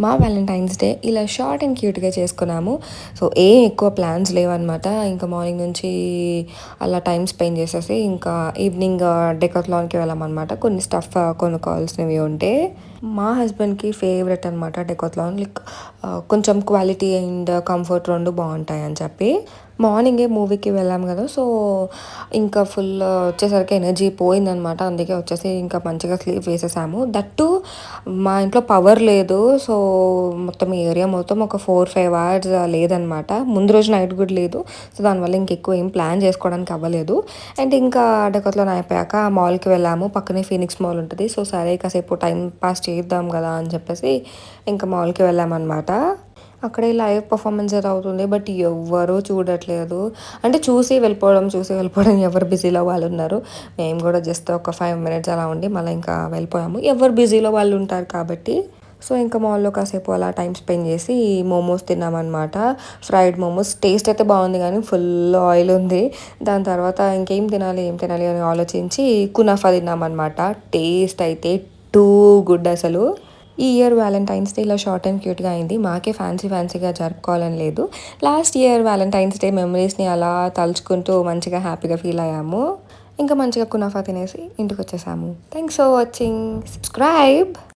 మా Valentine's day ఇలా short and క్యూట్గా చేసుకున్నాము. సో ఎక్కువ ప్లాన్స్ లేవన్నమాట. ఇంకా మార్నింగ్ నుంచి అలా టైం స్పెండ్ చేసేసి ఇంకా ఈవినింగ్ డెకాథ్లాన్కి వెళ్ళామన్నమాట. కొన్ని స్టఫ్ కొనుక్కోవాల్సినవి ఉంటే మా హస్బెండ్కి ఫేవరెట్ అనమాట డెకాథ్లాన్. లైక్ కొంచెం క్వాలిటీ అండ్ కంఫర్ట్ రెండు బాగుంటాయి అని చెప్పి మార్నింగే మూవీకి వెళ్ళాం కదా. సో ఇంకా ఫుల్ వచ్చేసరికి ఎనర్జీ పోయిందనమాట. అందుకే వచ్చేసి ఇంకా మంచిగా స్లీప్ వేసేసాము. దట్టు మా ఇంట్లో పవర్ లేదు. సో మొత్తం ఏరియా మొత్తం ఒక 4-5 అవర్స్ లేదనమాట. ముందు రోజు నైట్ కూడా లేదు. సో దానివల్ల ఇంకెక్కువ ఏం ప్లాన్ చేసుకోవడానికి అవ్వలేదు. అండ్ ఇంకా డెకాథ్లాన్ అయిపోయాక మాల్కి వెళ్ళాము. పక్కనే ఫీనిక్స్ మాల్ ఉంటుంది. సో సరే కాసేపు టైం పాస్ చేద్దాం కదా అని చెప్పేసి ఇంకా మాల్కి వెళ్ళామన్నమాట. అక్కడే లైవ్ పర్ఫార్మెన్స్ అయితే అవుతుంది. బట్ ఎవ్వరూ చూడట్లేదు. అంటే చూసి వెళ్ళిపోవడం ఎవరు బిజీలో వాళ్ళు ఉన్నారు. మేము కూడా జస్ట్ ఒక 5 మినిట్స్ అలా ఉండి మళ్ళీ ఇంకా వెళ్ళిపోయాము. ఎవరు బిజీలో వాళ్ళు ఉంటారు కాబట్టి. సో ఇంకా మాల్లో కాసేపు అలా టైం స్పెండ్ చేసి మోమోస్ తిన్నామన్నమాట. ఫ్రైడ్ మోమోస్ టేస్ట్ అయితే బాగుంది కానీ ఫుల్ ఆయిల్ ఉంది. దాని తర్వాత ఇంకేం తినాలి అని ఆలోచించి కునాఫా తిన్నామన్నమాట. టేస్ట్ అయితే టూ గుడ్ అసలు. ఈ ఇయర్ వ్యాలంటైన్స్ డే ఇలా షార్ట్ అండ్ క్యూట్గా అయింది. మాకే ఫ్యాన్సీగా జరుపుకోవాలని లేదు. లాస్ట్ ఇయర్ వ్యాలంటైన్స్ డే మెమరీస్ని అలా తలుచుకుంటూ మంచిగా హ్యాపీగా ఫీల్ అయ్యాము. ఇంకా మంచిగా కునాఫా తినేసి ఇంటికి వచ్చేసాము. Thanks for watching. సబ్స్క్రైబ్.